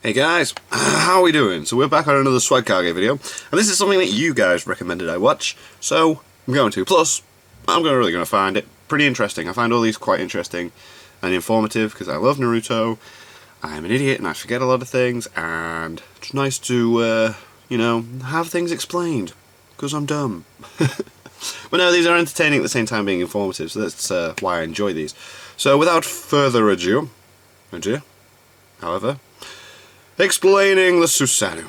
Hey guys, how are we doing? So we're back on another Swagkage video, and this is something that you guys recommended I watch, so I'm going to. Plus, I'm really going to find it pretty interesting. I find all these quite interesting and informative because I love Naruto. I'm an idiot and I forget a lot of things, and it's nice to, you know, have things explained, because I'm dumb. But no, these are entertaining at the same time being informative, so that's why I enjoy these. So without further ado, however, explaining the Susanoo.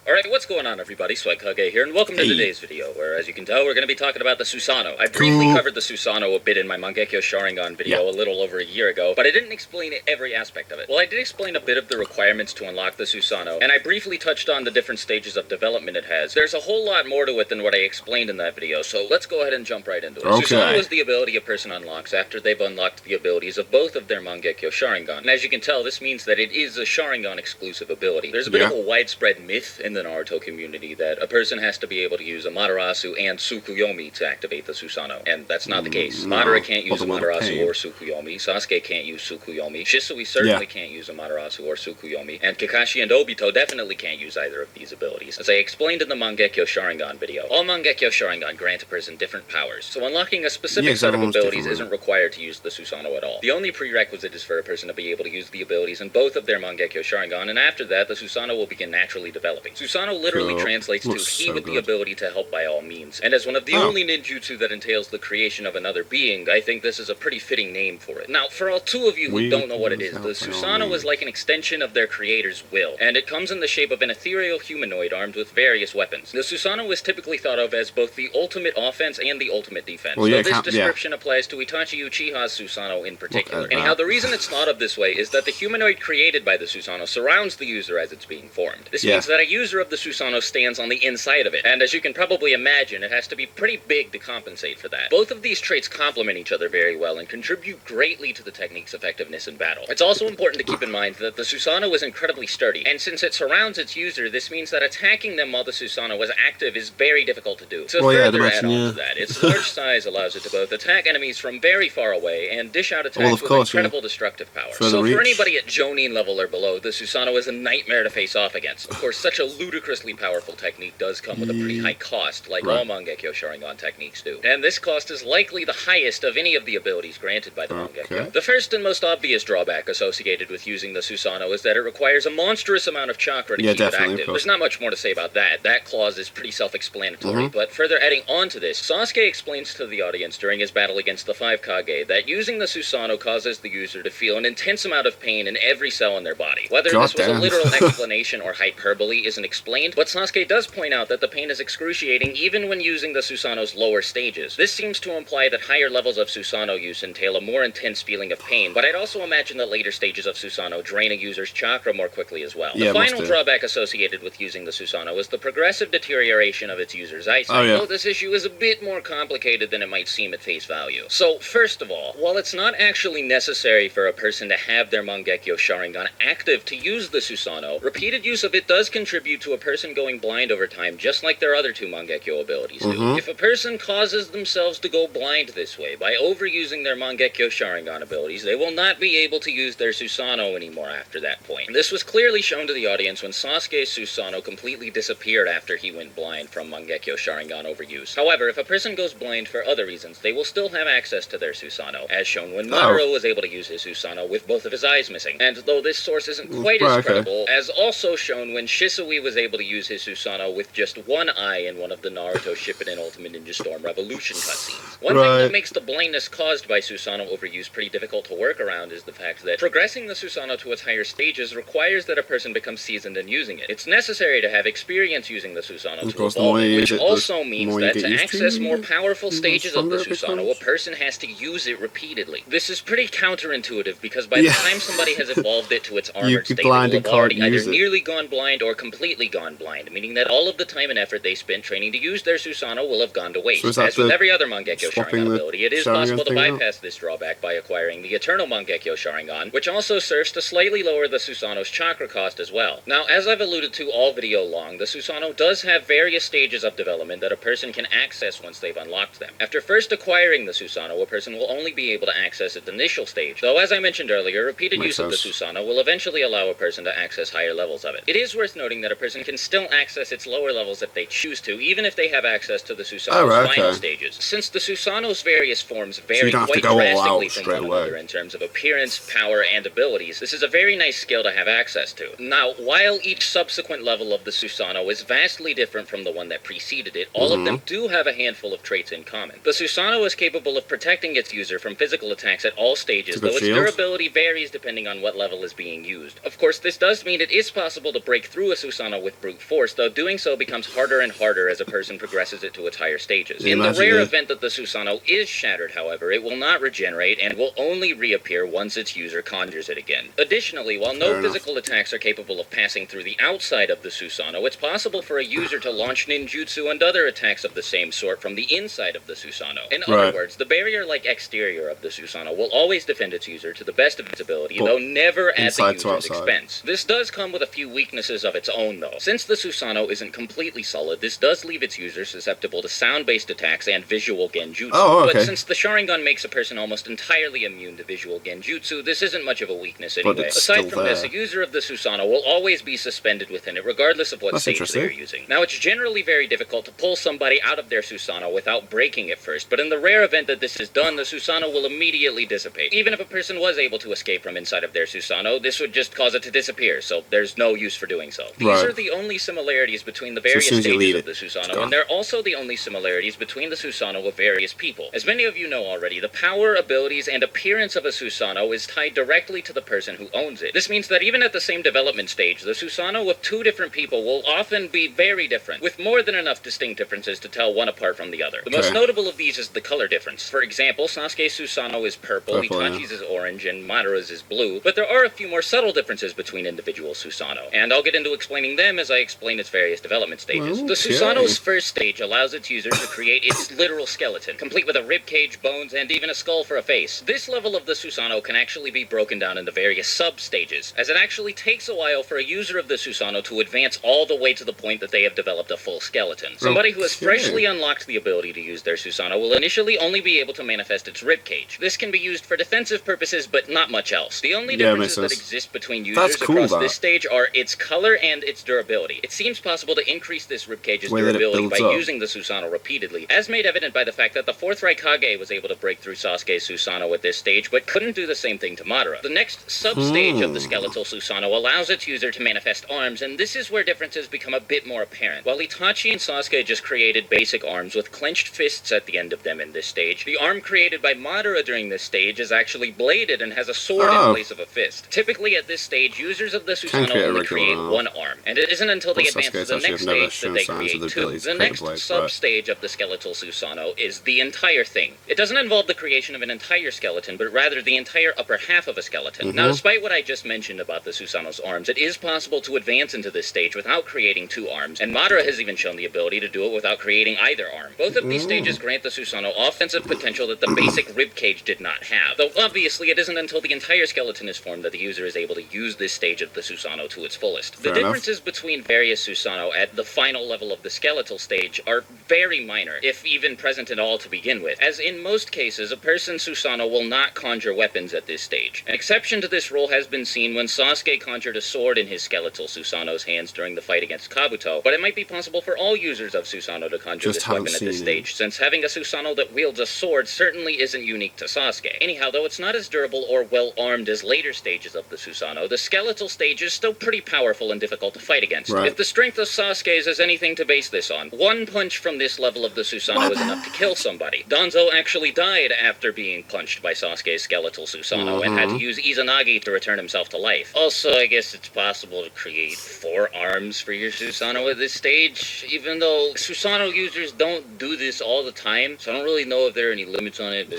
Alright, what's going on everybody? Swagkage here, and welcome to today's video, where as you can tell, we're going to be talking about the Susanoo. I briefly covered the Susanoo a bit in my Mangekyo Sharingan video a little over a year ago, but I didn't explain every aspect of it. Well, I did explain a bit of the requirements to unlock the Susanoo, and I briefly touched on the different stages of development it has. There's a whole lot more to it than what I explained in that video, so let's go ahead and jump right into it. Okay. Susanoo is the ability a person unlocks after they've unlocked the abilities of both of their Mangekyo Sharingan. And as you can tell, this means that it is a Sharingan exclusive ability. There's a bit of a widespread myth in the Naruto community that a person has to be able to use Amaterasu and Tsukuyomi to activate the Susanoo, and that's not the case. Madara can't use Amaterasu or Tsukuyomi, Sasuke can't use Tsukuyomi, Shisui certainly can't use Amaterasu or Tsukuyomi, and Kakashi and Obito definitely can't use either of these abilities. As I explained in the Mangekyo Sharingan video, all Mangekyo Sharingan grant a person different powers, so unlocking a specific set of abilities isn't required to use the Susanoo at all. The only prerequisite is for a person to be able to use the abilities in both of their Mangekyo Sharingan, and after that, the Susanoo will begin naturally developing. Susanoo literally translates to he with the ability to help by all means, and as one of the only ninjutsu that entails the creation of another being, I think this is a pretty fitting name for it. Now, for all two of you who don't know what it is, the Susanoo is like an extension of their creator's will, and it comes in the shape of an ethereal humanoid armed with various weapons. The Susanoo is typically thought of as both the ultimate offense and the ultimate defense, so this description applies to Itachi Uchiha's Susanoo in particular. Anyhow, the reason it's thought of this way is that the humanoid created by the Susanoo surrounds the user as it's being formed. This means that a user of the Susanoo stands on the inside of it, and as you can probably imagine, it has to be pretty big to compensate for that. Both of these traits complement each other very well and contribute greatly to the technique's effectiveness in battle. It's also important to keep in mind that the Susanoo is incredibly sturdy, and since it surrounds its user, this means that attacking them while the Susanoo is active is very difficult to do. To further add on to that, its large size allows it to both attack enemies from very far away and dish out attacks with incredible destructive power. So for anybody at Jonin level or below, the Susanoo is a nightmare to face off against. Of course, such a ludicrously powerful technique does come with a pretty high cost, like all Mangekyo Sharingan techniques do. And this cost is likely the highest of any of the abilities granted by the Mangekyo. The first and most obvious drawback associated with using the Susanoo is that it requires a monstrous amount of chakra to keep it active. There's not much more to say about that. That clause is pretty self-explanatory, but further adding on to this, Sasuke explains to the audience during his battle against the 5 Kage that using the Susanoo causes the user to feel an intense amount of pain in every cell in their body. Whether this was a literal explanation or hyperbole isn't explained, but Sasuke does point out that the pain is excruciating even when using the Susanoo's lower stages. This seems to imply that higher levels of Susanoo use entail a more intense feeling of pain, but I'd also imagine that later stages of Susanoo drain a user's chakra more quickly as well. The final drawback associated with using the Susanoo is the progressive deterioration of its user's eyesight, though this issue is a bit more complicated than it might seem at face value. So, first of all, while it's not actually necessary for a person to have their Mangekyo Sharingan active to use the Susanoo, repeated use of it does contribute to a person going blind over time, just like their other two Mangekyo abilities do. If a person causes themselves to go blind this way by overusing their Mangekyo Sharingan abilities, they will not be able to use their Susanoo anymore after that point. This was clearly shown to the audience when Sasuke's Susanoo completely disappeared after he went blind from Mangekyo Sharingan overuse. However, if a person goes blind for other reasons, they will still have access to their Susanoo, as shown when Madara was able to use his Susanoo with both of his eyes missing. And though this source isn't quite as credible, as also shown when Shisui was able to use his Susanoo with just one eye in one of the Naruto Shippuden Ultimate Ninja Storm Revolution cutscenes. One thing that makes the blindness caused by Susanoo overuse pretty difficult to work around is the fact that progressing the Susanoo to its higher stages requires that a person become seasoned in using it. It's necessary to have experience using the Susanoo to evolve it, which also means that to access more powerful stages of the Susanoo, a person has to use it repeatedly. This is pretty counterintuitive because by the time somebody has evolved it to its armored state, they will have already either nearly gone blind or completely completely gone blind, meaning that all of the time and effort they spent training to use their Susanoo will have gone to waste. So As with every other Mangekyo Sharingan ability, it is possible to bypass this drawback by acquiring the Eternal Mangekyo Sharingan, which also serves to slightly lower the Susanoo's chakra cost as well. Now, as I've alluded to all video long, the Susanoo does have various stages of development that a person can access once they've unlocked them. After first acquiring the Susanoo, a person will only be able to access its initial stage, though as I mentioned earlier, repeated use of the Susanoo will eventually allow a person to access higher levels of it. It is worth noting that a person can still access its lower levels if they choose to, even if they have access to the Susanoo's final stages. Since the Susanoo's various forms vary quite drastically from one another in terms of appearance, power, and abilities, this is a very nice skill to have access to. Now, while each subsequent level of the Susanoo is vastly different from the one that preceded it, all of them do have a handful of traits in common. The Susanoo is capable of protecting its user from physical attacks at all stages, though its durability varies depending on what level is being used. Of course, this does mean it is possible to break through a Susanoo with brute force, though doing so becomes harder and harder as a person progresses it to its higher stages. In the rare event that the Susanoo is shattered, however, it will not regenerate and will only reappear once its user conjures it again. Additionally, while no physical attacks are capable of passing through the outside of the Susanoo, it's possible for a user to launch ninjutsu and other attacks of the same sort from the inside of the Susanoo. In other words, the barrier-like exterior of the Susanoo will always defend its user to the best of its ability, though never at the user's expense. This does come with a few weaknesses of its own, though. Since the Susanoo isn't completely solid, this does leave its user susceptible to sound-based attacks and visual genjutsu. But since the Sharingan makes a person almost entirely immune to visual genjutsu, this isn't much of a weakness anyway. Aside from this, a user of the Susanoo will always be suspended within it, regardless of what stage they're using. Now, it's generally very difficult to pull somebody out of their Susanoo without breaking it first, but in the rare event that this is done, the Susanoo will immediately dissipate. Even if a person was able to escape from inside of their Susanoo, this would just cause it to disappear, so there's no use for doing so. These are the only similarities between the various stages of the Susanoo, and they're also the only similarities between the Susanoo of various people. As many of you know already, the power, abilities, and appearance of a Susanoo is tied directly to the person who owns it. This means that even at the same development stage, the Susanoo of two different people will often be very different, with more than enough distinct differences to tell one apart from the other. The most notable of these is the color difference. For example, Sasuke's Susanoo is purple, Itachi's is orange, and Madara's is blue, but there are a few more subtle differences between individual Susanoo, and I'll get into explaining them as I explain its various development stages. The Susanoo's first stage allows its user to create its literal skeleton, complete with a ribcage, bones, and even a skull for a face. This level of the Susanoo can actually be broken down into various sub-stages, as it actually takes a while for a user of the Susanoo to advance all the way to the point that they have developed a full skeleton. Somebody who has freshly unlocked the ability to use their Susanoo will initially only be able to manifest its ribcage. This can be used for defensive purposes, but not much else. The only differences that exist between users across this stage are its color and its durability. It seems possible to increase this ribcage's durability by using the Susanoo repeatedly, as made evident by the fact that the 4th Raikage was able to break through Sasuke's Susanoo at this stage, but couldn't do the same thing to Madara. The next sub-stage of the skeletal Susanoo allows its user to manifest arms, and this is where differences become a bit more apparent. While Itachi and Sasuke just created basic arms with clenched fists at the end of them in this stage, the arm created by Madara during this stage is actually bladed and has a sword in place of a fist. Typically at this stage, users of the Susanoo only create one arm, and it isn't until they advance to the next stage that they create two. The next sub-stage of the skeletal Susanoo is the entire thing. It doesn't involve the creation of an entire skeleton, but rather the entire upper half of a skeleton. Now, despite what I just mentioned about the Susanoo's arms, it is possible to advance into this stage without creating two arms, and Madara has even shown the ability to do it without creating either arm. Both of these stages grant the Susanoo offensive potential that the basic ribcage did not have, though obviously it isn't until the entire skeleton is formed that the user is able to use this stage of the Susanoo to its fullest. The differences between various Susanoo at the final level of the skeletal stage are very minor, if even present at all to begin with, as in most cases, a person's Susanoo will not conjure weapons at this stage. An exception to this rule has been seen when Sasuke conjured a sword in his skeletal Susanoo's hands during the fight against Kabuto, but it might be possible for all users of Susanoo to conjure this weapon at this stage, since having a Susanoo that wields a sword certainly isn't unique to Sasuke. Anyhow, though it's not as durable or well-armed as later stages of the Susanoo, the skeletal stage is still pretty powerful and difficult to fight against. If the strength of Sasuke's is anything to base this on, one punch from this level of the Susanoo is enough to kill somebody. Danzo actually died after being punched by Sasuke's skeletal Susanoo and had to use Izanagi to return himself to life. Also, I guess it's possible to create 4 arms for your Susanoo at this stage, even though Susanoo users don't do this all the time, so I don't really know if there are any limits on it,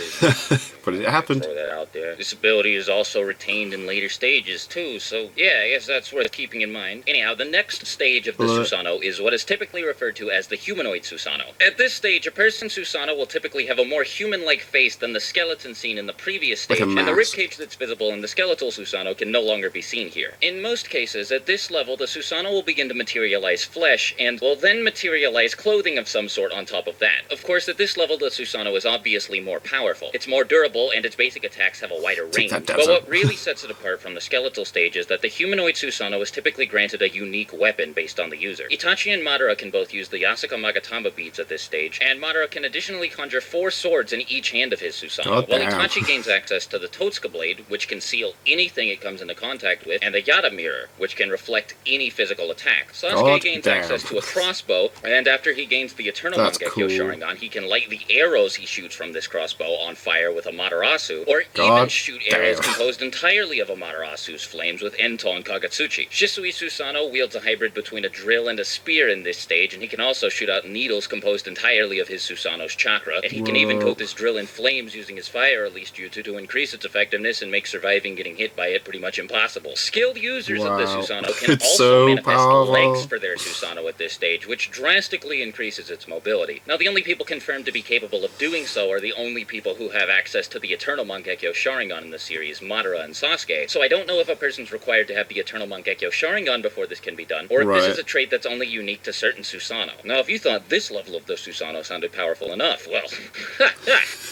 but it happened. Throw that out there. This ability is also retained in later stages too, so yeah, I guess that's worth keeping in mind. Anyhow, the next stage of the Susanoo is what is typically referred to as the humanoid Susanoo. At this stage, a person's Susanoo will typically have a more human-like face than the skeleton seen in the previous stage, and the ribcage that's visible in the skeletal Susanoo can no longer be seen here. In most cases, at this level, the Susanoo will begin to materialize flesh, and will then materialize clothing of some sort on top of that. Of course, at this level, the Susanoo is obviously more powerful. It's more durable, and its basic attacks have a wider range. But what really sets it apart from the skeletal stage is that the humanoid Susanoo is typically granted a unique weapon based on the user. Itachi and Madara can both use the Yasuka Magatama beads at this stage, and Madara can additionally conjure 4 swords in each hand of his Susanoo, while Itachi gains access to the Totsuka blade, which can seal anything it comes into contact with, and the Yada mirror, which can reflect any physical attack. Sasuke gains access to a crossbow, and after he gains the Eternal Mangekyo Sharingan, he can light the arrows he shoots from this crossbow on fire with Amaterasu, or even shoot arrows composed entirely of Amaterasu's flames with Ento and Kagetsuchi. Shisui Susanoo wields a hybrid between a drill and a spear in this stage, and he can also shoot out needles composed entirely of his Susanoo's chakra, and he can even coat this drill in flames using his fire release jutsu to increase its effectiveness and make surviving getting hit by it pretty much impossible. Skilled users of the Susanoo can also manifest legs for their Susanoo at this stage, which drastically increases its mobility. Now, the only people confirmed to be capable of doing so are the only people who have access to the Eternal Mangekyo Sharingan in the series, Madara and Sasuke, so I don't know if a person's required to have the Eternal Mangekyo Sharingan before this can be done, or if this is a trait that's only unique to certain Susanoo. Now, if you thought this level of the Susanoo sounded powerful enough, well,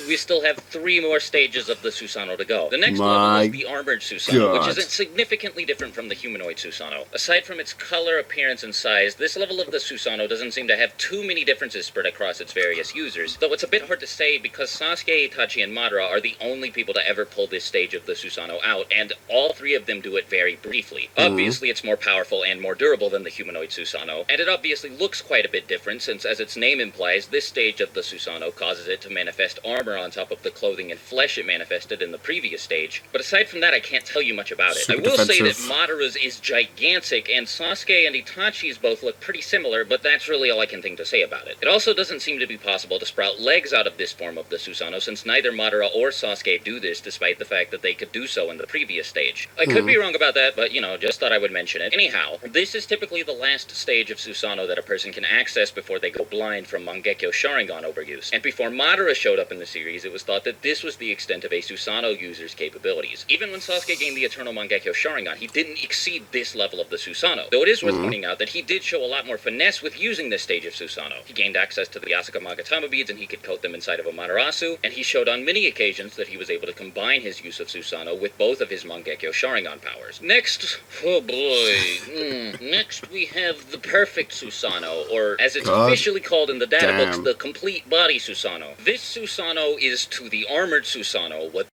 we still have 3 more stages of the Susanoo to go. The next level is the Armored Susanoo, which isn't significantly different from the humanoid Susanoo. Aside from its color, appearance, and size, this level of the Susanoo doesn't seem to have too many differences spread across its various users, though it's a bit hard to say because Sasuke, Itachi, and Madara are the only people to ever pull this stage of the Susanoo out, and all 3 of them do it very briefly. Obviously, it's more powerful and more durable than the humanoid Susanoo, and it obviously looks quite a bit different since, as its name implies, this stage of the Susanoo causes it to manifest armor on top of the clothing and flesh it manifested in the previous stage. But aside from that, I can't tell you much about it. I will say that Madara's is gigantic, and Sasuke and Itachi's both look pretty similar, but that's really all I can think to say about it. It also doesn't seem to be possible to sprout legs out of this form of the Susanoo, since neither Madara or Sasuke do this, despite the fact that they could do so in the previous stage. I could be wrong about that, but, you know, just thought I would mention it. Anyhow, this is typically the last stage of Susanoo that a person can access before they go blind from Mangekyo Sharingan overuse. And before Madara showed up in the series, it was thought that this was the extent of a Susanoo user's capabilities. Even when Sasuke gained the Eternal Mangekyo Sharingan, he didn't exceed this level of the Susanoo, though it is worth pointing out that he did show a lot more finesse with using this stage of Susanoo. He gained access to the Yasuka Magatama beads and he could coat them inside of Amaterasu, and he showed on many occasions that he was able to combine his use of Susanoo with both of his Mangekyo Sharingan powers. Next, oh boy, next we have the Perfect Susanoo, or as it's officially called in the data books, the Complete Body Susanoo. This Susanoo is to the Armored Susanoo what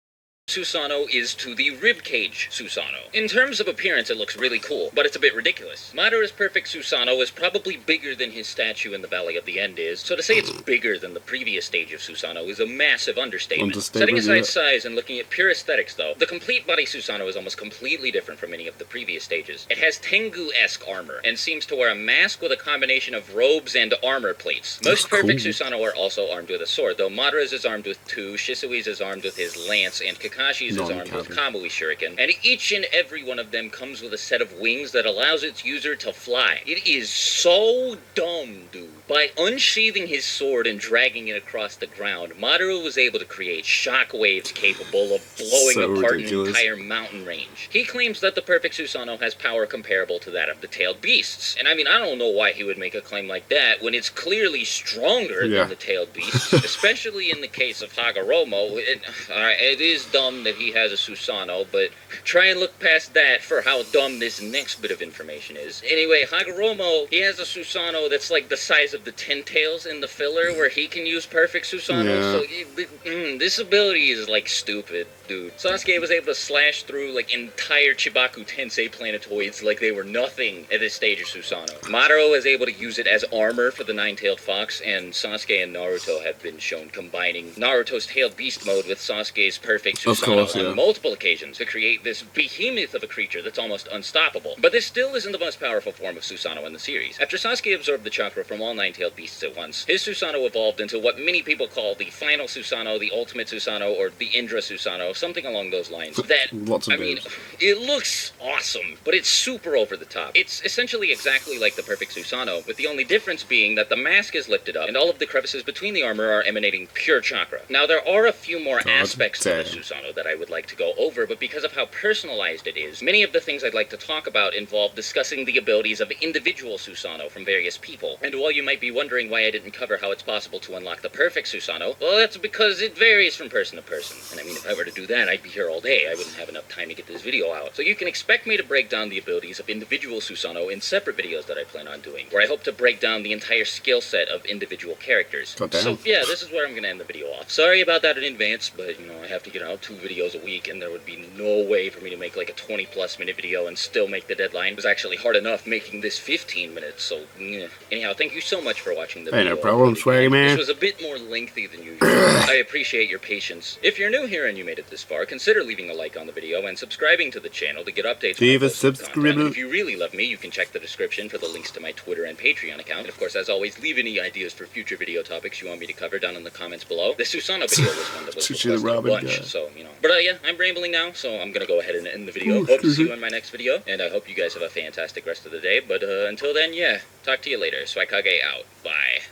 Susanoo is to the Ribcage Susanoo. In terms of appearance, it looks really cool, but it's a bit ridiculous. Madara's Perfect Susanoo is probably bigger than his statue in the Valley of the End is, so to say it's bigger than the previous stage of Susanoo is a massive understatement. Setting aside size and looking at pure aesthetics, though, the Complete Body Susanoo is almost completely different from any of the previous stages. It has Tengu-esque armor, and seems to wear a mask with a combination of robes and armor plates. Most Perfect Susanoo are also armed with a sword, though Madara's is armed with 2, Shisui's is armed with his lance, and Kakashi's is armed with Kamui Shuriken, and each and every one of them comes with a set of wings that allows its user to fly. It is so dumb, dude. By unsheathing his sword and dragging it across the ground, Madara was able to create shockwaves capable of blowing apart an entire mountain range. He claims that the Perfect Susanoo has power comparable to that of the tailed beasts, and I mean, I don't know why he would make a claim like that when it's clearly stronger than the tailed beasts, especially in the case of Hagoromo. It is dumb that he has a Susanoo, but try and look past that for how dumb this next bit of information is. Anyway, Hagoromo, he has a Susanoo that's like the size of the Ten Tails in the filler, where he can use Perfect Susanoo, so this ability is like stupid, dude. Sasuke was able to slash through like entire Chibaku Tensei planetoids like they were nothing at this stage of Susanoo. Madara was able to use it as armor for the Nine-Tailed Fox, and Sasuke and Naruto have been shown combining Naruto's Tailed Beast mode with Sasuke's Perfect Susanoo Susanoo on multiple occasions to create this behemoth of a creature that's almost unstoppable. But this still isn't the most powerful form of Susanoo in the series. After Sasuke absorbed the chakra from all nine-tailed beasts at once, his Susanoo evolved into what many people call the final Susanoo, the ultimate Susanoo, or the Indra Susanoo, something along those lines. That, I mean, it looks awesome, but it's super over the top. It's essentially exactly like the perfect Susanoo, with the only difference being that the mask is lifted up, and all of the crevices between the armor are emanating pure chakra. Now, there are a few more aspects to the Susanoo that I would like to go over, but because of how personalized it is, many of the things I'd like to talk about involve discussing the abilities of individual Susanoo from various people. And while you might be wondering why I didn't cover how it's possible to unlock the perfect Susanoo, well, that's because it varies from person to person. And I mean, if I were to do that, I'd be here all day. I wouldn't have enough time to get this video out. So you can expect me to break down the abilities of individual Susanoo in separate videos that I plan on doing, where I hope to break down the entire skill set of individual characters. So yeah, this is where I'm gonna end the video off. Sorry about that in advance, but you know, I have to get out 2 videos a week, and there would be no way for me to make like a 20+ minute video and still make the deadline. It was actually hard enough making this 15 minutes, so yeah. Anyhow, thank you so much for watching the video. No problem, Swaggy man. This was a bit more lengthy than usual. I appreciate your patience. If you're new here and you made it this far, consider leaving a like on the video and subscribing to the channel to get updates on my content. And if you really love me, you can check the description for the links to my Twitter and Patreon account. And of course, as always, leave any ideas for future video topics you want me to cover down in the comments below. The Susanoo video was one that was requested a bunch, so, you know. But yeah, I'm rambling now, so I'm gonna go ahead and end the video. Hope to see you in my next video, and I hope you guys have a fantastic rest of the day. But until then, yeah, talk to you later. Swagkage out. Bye.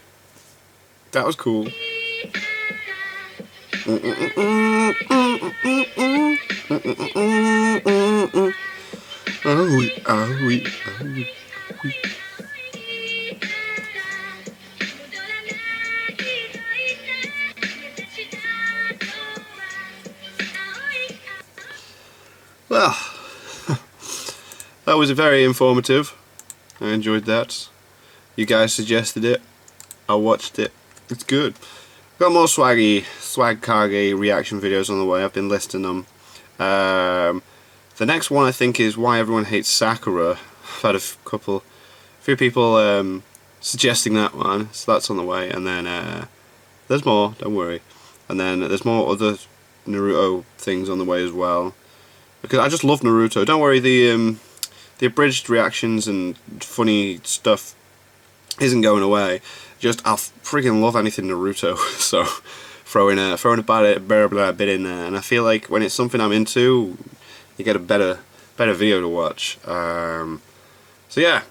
That was cool. Well, that was very informative. I enjoyed that. You guys suggested it. I watched it. It's good. Got more Swagkage reaction videos on the way. I've been listing them. The next one I think is Why Everyone Hates Sakura. I've had a few people suggesting that one, so that's on the way. And then there's more. Don't worry. And then there's more other Naruto things on the way as well. Because I just love Naruto. Don't worry, the abridged reactions and funny stuff isn't going away. Just I freaking love anything Naruto. So throwing a bit in there, and I feel like when it's something I'm into, you get a better video to watch. So yeah,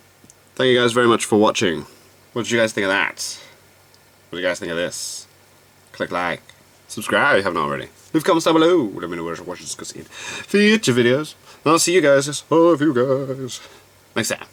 thank you guys very much for watching. What did you guys think of that? What do you guys think of this? Click like, subscribe if you haven't already. Leave comments down below. Let me know what you're discussing future videos. And I'll see you guys. Next time.